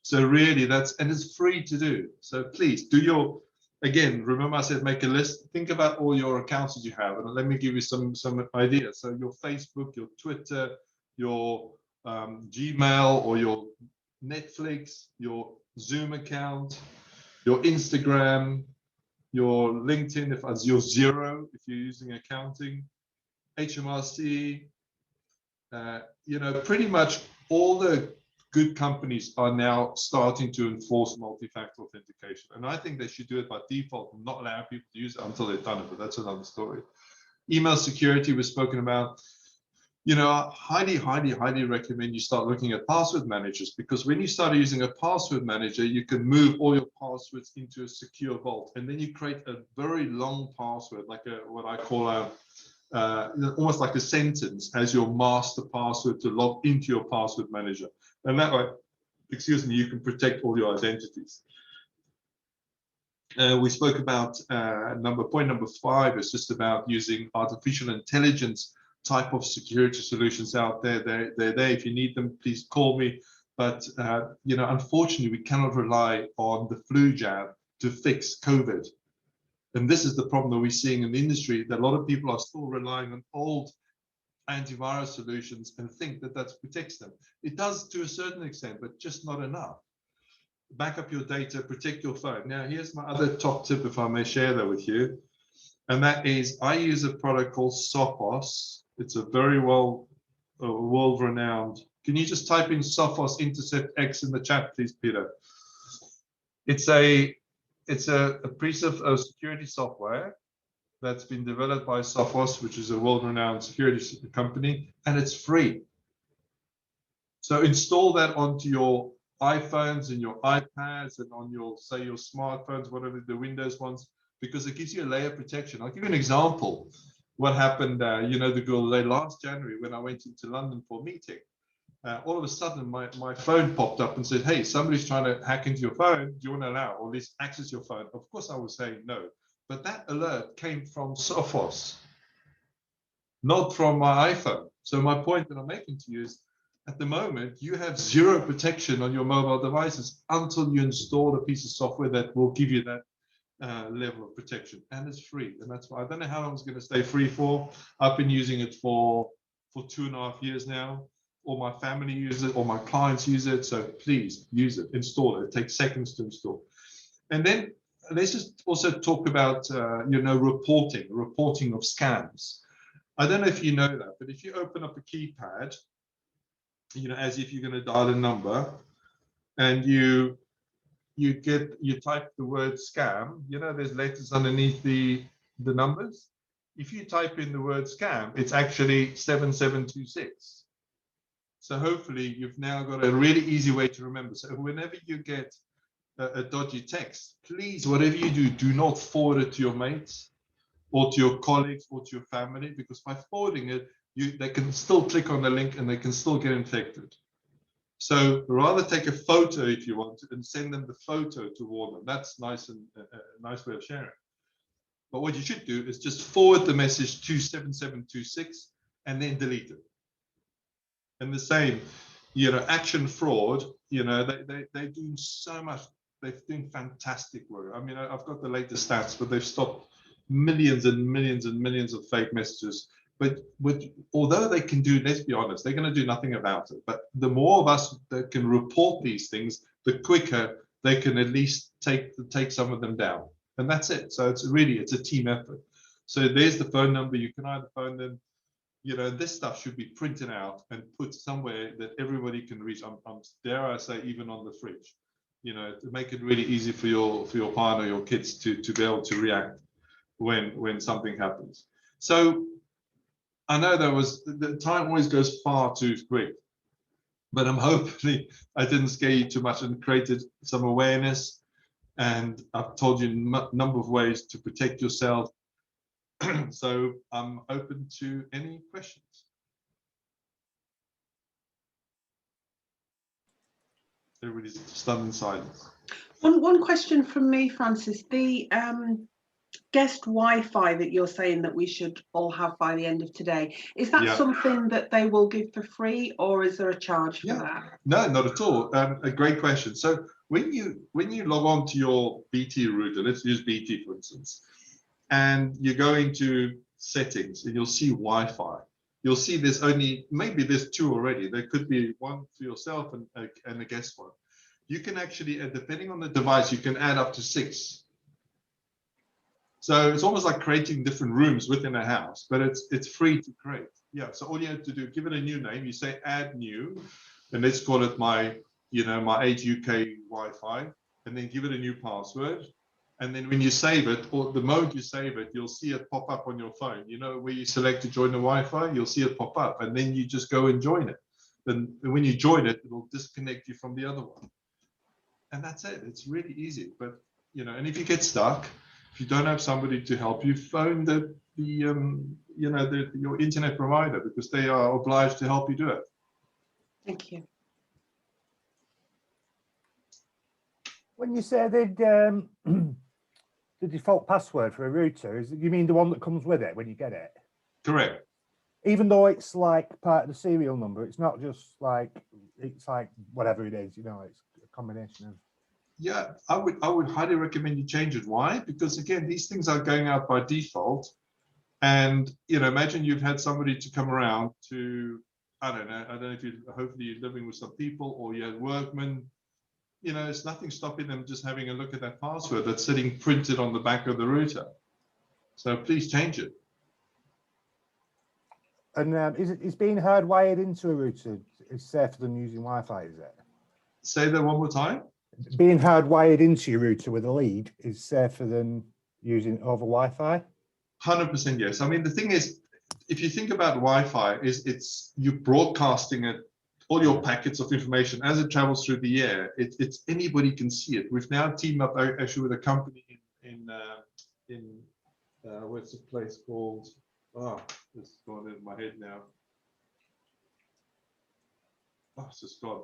So really and it's free to do. So please do again, remember I said make a list. Think about all your accounts that you have, and let me give you some ideas. So your Facebook, your Twitter, your Gmail or your Netflix, your Zoom account, your Instagram, your LinkedIn, if as your Xero, if you're using accounting, HMRC, pretty much all the good companies are now starting to enforce multi-factor authentication. And I think they should do it by default and not allow people to use it until they've done it, but that's another story. Email security was spoken about. You know, I highly recommend you start looking at password managers, because when you start using a password manager, you can move all your passwords into a secure vault, and then you create a very long password, like what I call almost like a sentence as your master password to log into your password manager. And that way, excuse me, you can protect all your identities. We spoke about point number 5 is just about using artificial intelligence type of security solutions out there. They're there. If you need them, please call me. But you know, unfortunately, we cannot rely on the flu jab to fix COVID. And this is the problem that we're seeing in the industry, that a lot of people are still relying on old antivirus solutions and think that that protects them. It does to a certain extent, but just not enough. Back up your data, protect your phone. Now, here's my other top tip, if I may share that with you. And that is, I use a product called Sophos. It's a very world-renowned. Can you just type in Sophos Intercept X in the chat, please, Peter? It's a piece of security software that's been developed by Sophos, which is a world-renowned security company, and it's free. So install that onto your iPhones and your iPads and on your, say, your smartphones, whatever the Windows ones, because it gives you a layer of protection. I'll give you an example. What happened, you know, the girl last January when I went into London for a meeting, all of a sudden my phone popped up and said, hey, somebody's trying to hack into your phone. Do you want to allow or at least access your phone? Of course, I was saying no. But that alert came from Sophos, not from my iPhone. So my point that I'm making to you is, at the moment, you have zero protection on your mobile devices until you install a piece of software that will give you that level of protection, and it's free. And that's why I don't know how long it's going to stay free for. I've been using it for 2.5 years now. All my family use it, all my clients use it. So please use it, install it. It takes seconds to install. And then let's just also talk about you know, reporting of scams. I don't know if you know that, but if you open up a keypad, you know, as if you're going to dial a number, and you type the word scam, you know, there's letters underneath the numbers. If you type in the word scam, it's actually 7726. So hopefully you've now got a really easy way to remember. So whenever you get a dodgy text, please, whatever you do, do not forward it to your mates or to your colleagues or to your family, because by forwarding it, they can still click on the link and they can still get infected. So rather take a photo if you want to, and send them the photo to warn them. That's nice, and a nice way of sharing. But what you should do is just forward the message to 7726 and then delete it. And the same, you know, Action Fraud, you know, they're doing so much. They're doing fantastic work. I mean, I've got the latest stats, but they've stopped millions and millions and millions of fake messages. But although they can do, let's be honest, they're going to do nothing about it. But the more of us that can report these things, the quicker they can at least take some of them down. And that's it. So it's a team effort. So there's the phone number. You can either phone them. You know, this stuff should be printed out and put somewhere that everybody can reach. Dare I say, even on the fridge. You know, to make it really easy for your partner, your kids to be able to react when something happens. So I know the time always goes far too quick, but hopefully I didn't scare you too much and created some awareness. And I've told you a number of ways to protect yourself. So I'm open to any questions. Everybody's stunned in silence. One question from me, Francis. The guest Wi-Fi that you're saying that we should all have by the end of today, is that something that they will give for free, or is there a charge for that? No, not at all. A great question. So when you log on to your BT router, let's use BT for instance, and you go into settings and you'll see Wi-Fi. You'll see maybe there's 2 already. There could be one for yourself and a guest one. You can actually, depending on the device, you can add up to 6. So it's almost like creating different rooms within a house, but it's free to create. Yeah. So all you have to do, give it a new name. You say add new, and let's call it my Age UK Wi-Fi, and then give it a new password. And then when you save it, or the moment you save it, you'll see it pop up on your phone. You know, where you select to join the Wi-Fi, you'll see it pop up, and then you just go and join it. Then when you join it, it'll disconnect you from the other one. And that's it. It's really easy. But, you know, and if you get stuck, if you don't have somebody to help you, phone your internet provider, because they are obliged to help you do it. Thank you. When you say the default password for a router, you mean the one that comes with it when you get it? Correct. Even though it's like part of the serial number, it's not just like, it's like whatever it is, you know, it's a combination of. Yeah, I would highly recommend you change it. Why? Because again, these things are going out by default. And, you know, imagine you've had somebody to come around to, I don't know if you, hopefully you're living with some people, or you had workmen, you know, there's nothing stopping them just having a look at that password that's sitting printed on the back of the router. So please change it. And is being hardwired into a router is safer than using Wi-Fi, is it? Say that one more time. Being hardwired into your router with a lead is safer than using over Wi-Fi? 100% yes. I mean, the thing is, if you think about Wi-Fi, it's you broadcasting it, all your packets of information as it travels through the air. It's anybody can see it. We've now teamed up actually with a company in what's the place called? Oh, this is going in my head now. Oh, it's just gone.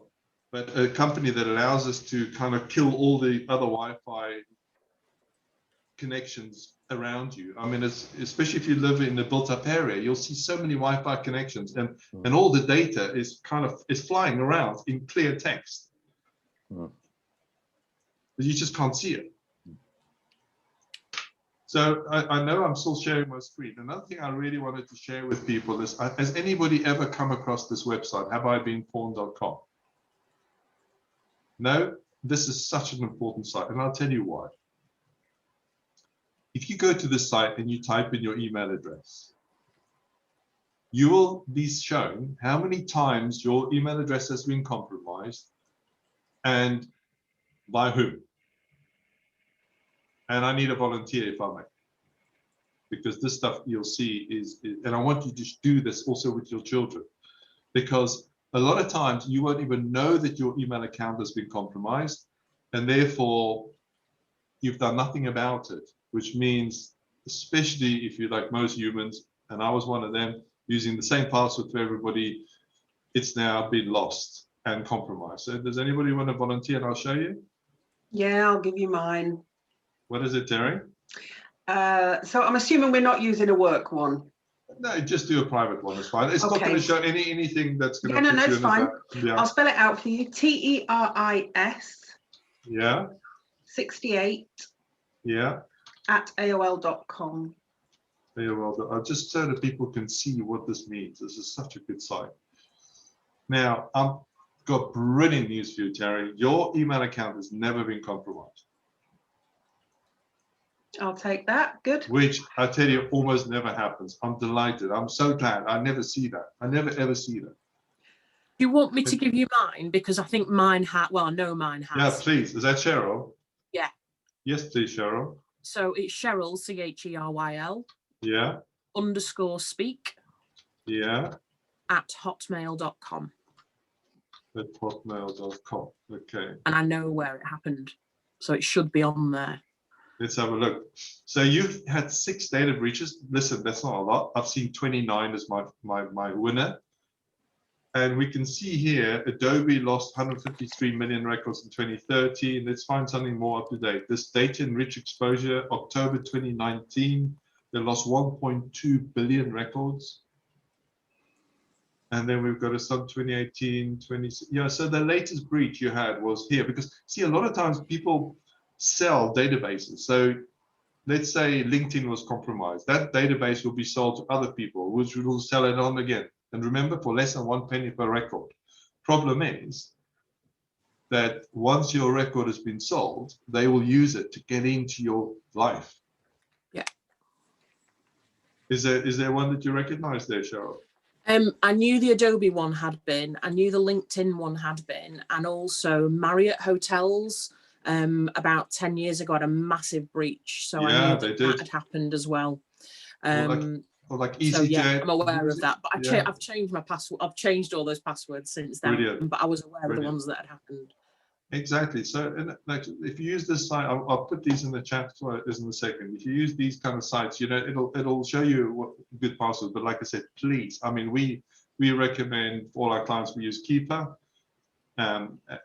But a company that allows us to kind of kill all the other Wi-Fi connections around you. I mean, especially if you live in a built-up area, you'll see so many Wi-Fi connections, and all the data is flying around in clear text. But you just can't see it. So I know I'm still sharing my screen. Another thing I really wanted to share with people is, has anybody ever come across this website, haveibeenpawned.com? No, this is such an important site, and I'll tell you why. If you go to this site and you type in your email address, you will be shown how many times your email address has been compromised and by whom. And I need a volunteer, if I may, because this stuff you'll see is, and I want you to do this also with your children, because a lot of times you won't even know that your email account has been compromised, and therefore you've done nothing about it, which means, especially if you're like most humans, and I was one of them, using the same password for everybody, it's now been lost and compromised. So does anybody want to volunteer, and I'll show you? Yeah, I'll give you mine. What is it, Terry? So I'm assuming we're not using a work one. No, just do a private one. It's fine. It's not going to show anything that's going to. Yeah, no, it's fine. Yeah. I'll spell it out for you. TERIS. Yeah. 68. Yeah. At AOL.com. AOL. Just so that people can see what this means. This is such a good site. Now, I've got brilliant news for you, Terry. Your email account has never been compromised. I'll take that. Good. Which I tell you, almost never happens. I'm delighted. I'm so glad. I never see that. I never ever see that. Do you want me to give you mine? Because I think mine has, well, I know mine has. Yeah, please. Is that Cheryl? Yeah. Yes, please, Cheryl. So it's Cheryl, CHERYL. Yeah. _speak. Yeah. At hotmail.com. At hotmail.com. Okay. And I know where it happened. So it should be on there. Let's have a look. So you've had 6 data breaches. Listen, that's not a lot. I've seen 29 as my winner. And we can see here, Adobe lost 153 million records in 2013. Let's find something more up to date. This data enriched exposure, October 2019, they lost 1.2 billion records. And then we've got a sub 2018, 20. Yeah, so the latest breach you had was here, because see, a lot of times people sell databases. So let's say LinkedIn was compromised. That database will be sold to other people, which will sell it on again. And remember, for less than 1 penny per record. Problem is that once your record has been sold, they will use it to get into your life. Yeah. Is there one that you recognize there, Cheryl? I knew the Adobe one had been, I knew the LinkedIn one had been, and also Marriott Hotels about 10 years ago had a massive breach. So I Yeah, knew they that, did. that had happened as well. Or like So yeah, EasyJet. I'm aware of that. But Yeah. I've changed my password. I've changed all those passwords since then. Brilliant. But I was aware of the Brilliant. ones that had happened. Exactly. So, and like, if you use this site, I'll put these in the chat in a second. If you use these kind of sites, you know, it'll show you what good passwords. But like I said, please, I mean, we recommend for all our clients we use Keeper.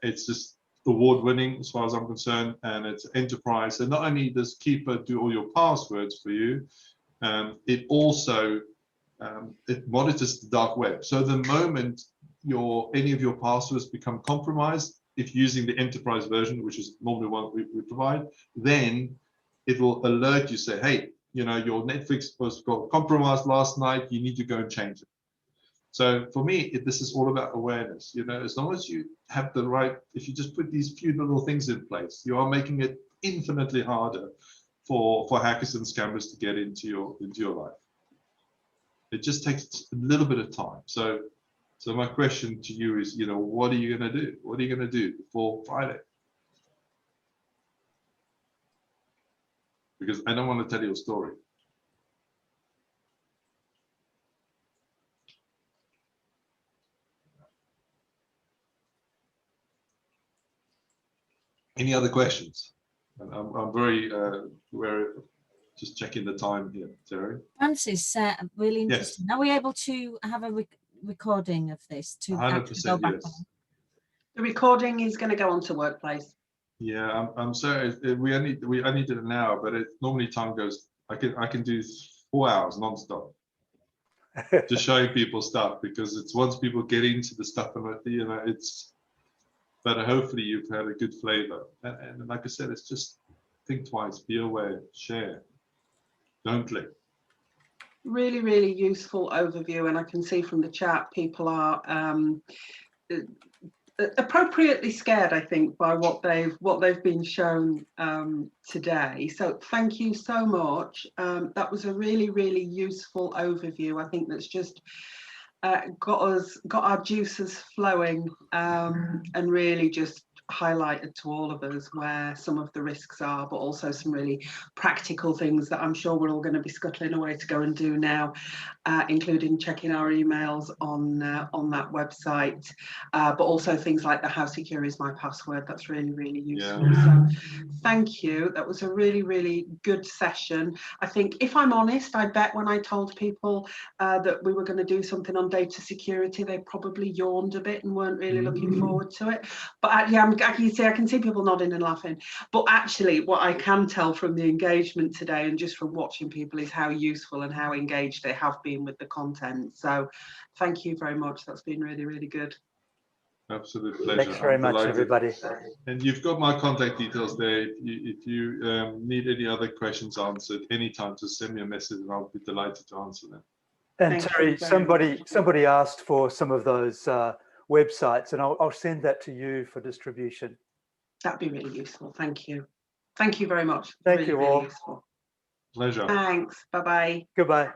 It's just award-winning as far as I'm concerned, and it's enterprise. So not only does Keeper do all your passwords for you, it also it monitors the dark web. So the moment any of your passwords become compromised, if using the enterprise version, which is normally what we provide, then it will alert you, say, hey, you know, your Netflix was got compromised last night, you need to go and change it. So for me, this is all about awareness. You know, as long as you have the right, if you just put these few little things in place, you are making it infinitely harder for hackers and scammers to get into your life. It just takes a little bit of time. So my question to you is, you know, what are you going to do? What are you going to do before Friday? Because I don't want to tell you a story. Any other questions? I'm very aware. Just checking the time here, Terry. Francis, really interesting. Yes. Are we able to have a recording of this to actually go 100% back yes. on? The recording is going to go onto Workplace. Yeah, I'm sorry. We only did an hour, but it normally time goes. I can do 4 hours non-stop, just showing people stuff, because it's once people get into the stuff, and you know, it's. But hopefully you've had a good flavor, and like I said, it's just think twice, be aware, share, don't click. Really, really useful overview, and I can see from the chat people are appropriately scared, I think, by what they've been shown today. So thank you so much. That was a really, really useful overview. I think that's just got our juices flowing, and really just highlighted to all of us where some of the risks are, but also some really practical things that I'm sure we're all going to be scuttling away to go and do now, including checking our emails on that website, but also things like the how secure is my password. That's really, really useful. Yeah. So thank you. That was a really, really good session. I think, if I'm honest, I bet when I told people that we were going to do something on data security, they probably yawned a bit and weren't really looking forward to it. But yeah, I can see people nodding and laughing. But actually, what I can tell from the engagement today and just from watching people is how useful and how engaged they have been with the content. So thank you very much. That's been really, really good. Absolute pleasure. Thanks very much, everybody. And you've got my contact details there. If you need any other questions answered anytime, just send me a message and I'll be delighted to answer them. And Terry, somebody asked for some of those websites, and I'll send that to you for distribution. That'd be really useful. Thank you. Thank you very much. Thank really, you really all. Useful. Pleasure. Thanks. Bye-bye. Goodbye.